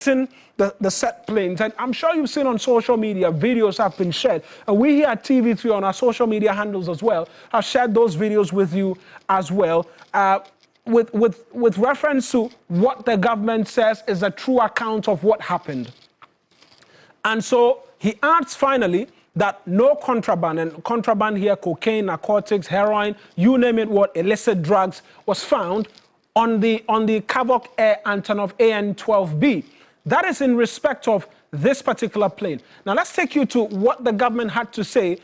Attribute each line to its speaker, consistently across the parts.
Speaker 1: the set planes, and I'm sure you've seen on social media, videos have been shared. And we here at TV3 on our social media handles as well have shared those videos with you as well, with reference to what the government says is a true account of what happened. And so he adds finally that no contraband, and contraband here, cocaine, narcotics, heroin, you name it, what illicit drugs was found on the Kavok Air Antonov AN-12B. That is in respect of this particular plane. Now let's take you to what the government had to say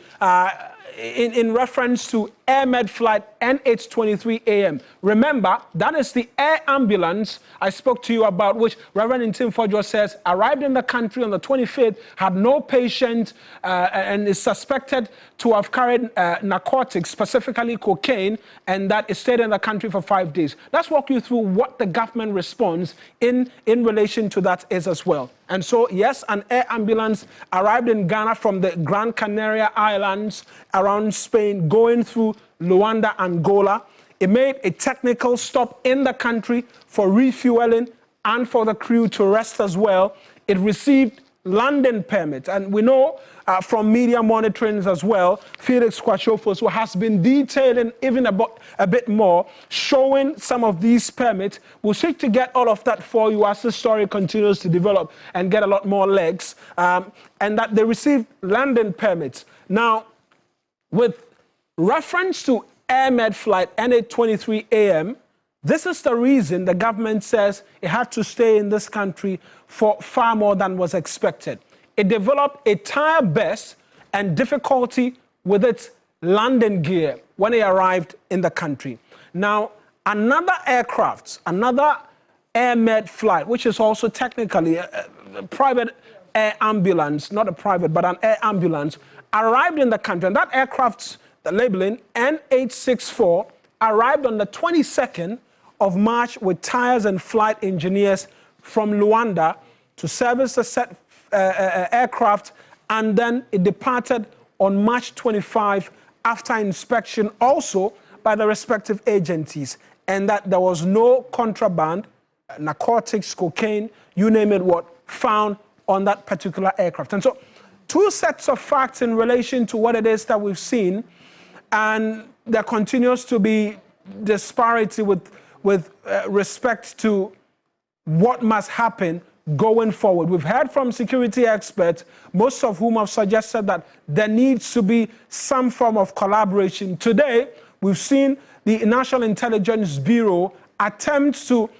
Speaker 1: in reference to AirMed flight NH23AM. Remember, that is the air ambulance I spoke to you about, which Reverend Ntim Fordjour says arrived in the country on the 25th, had no patient, and is suspected to have carried narcotics, specifically cocaine, and that it stayed in the country for 5 days. Let's walk you through what the government response in relation to that is as well. And so, yes, an air ambulance arrived in Ghana from the Gran Canaria Islands around Spain, going through Luanda, Angola. It made a technical stop in the country for refueling and for the crew to rest as well. It received landing permits, and we know from media monitorings as well, Felix Kwachofos, who has been detailing even about a bit more, showing some of these permits. We'll seek to get all of that for you as the story continues to develop and get a lot more legs, and that they received landing permits. Now, with reference to AirMed flight NH23AM, this is the reason the government says it had to stay in this country for far more than was expected. It developed a tire burst and difficulty with its landing gear when it arrived in the country. Now, another aircraft, another AirMed flight, which is also technically a private air ambulance, not a private, but an air ambulance, arrived in the country. And that aircraft's labeling NH64 arrived on the 22nd of March with tires and flight engineers from Luanda to service the set aircraft, and then it departed on March 25 after inspection also by the respective agencies, and that there was no contraband, narcotics, cocaine, you name it, what found on that particular aircraft. And so two sets of facts in relation to what it is that we've seen, and there continues to be disparity with respect to what must happen going forward. We've heard from security experts, most of whom have suggested that there needs to be some form of collaboration. Today, we've seen the National Intelligence Bureau attempt to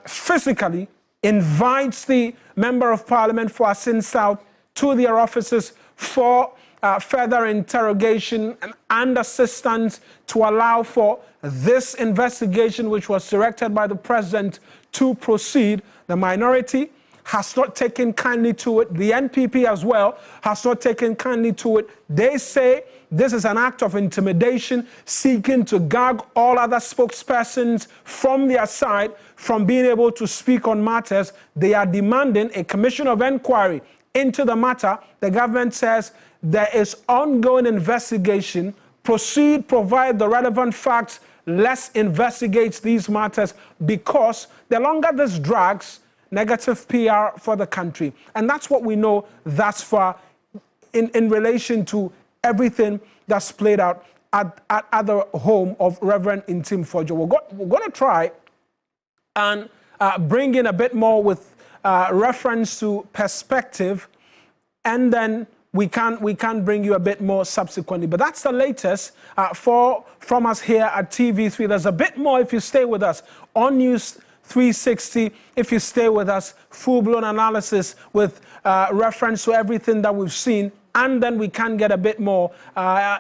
Speaker 1: physically invite the Member of Parliament for Asin South to their offices for further interrogation and assistance to allow for this investigation, which was directed by the president, to proceed. The minority has not taken kindly to it. The NPP as well has not taken kindly to it. They say this is an act of intimidation, seeking to gag all other spokespersons from their side from being able to speak on matters. They are demanding a commission of inquiry into the matter. The government says there is ongoing investigation. Proceed, provide the relevant facts. Let's investigate these matters, because the longer this drags, negative PR for the country. And that's what we know thus far in relation to everything that's played out at the home of Reverend Ntim Fordjour. We're going to try and bring in a bit more with reference to perspective, and then we can bring you a bit more subsequently. But that's the latest from us here at TV3. There's a bit more if you stay with us on News 360. If you stay with us, full-blown analysis with reference to everything that we've seen. And then we can get a bit more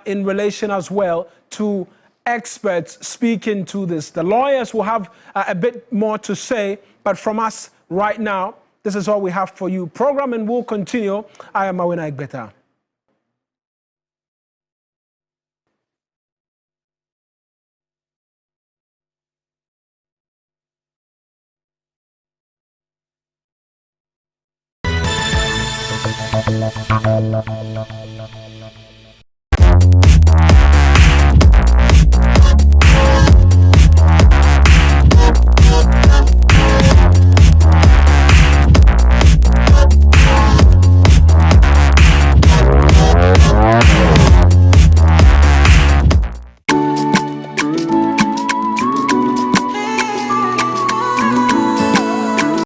Speaker 1: in relation as well to experts speaking to this. The lawyers will have a bit more to say, but from us right now, this is all we have for you. Programming will continue. I am Awina Egbeta.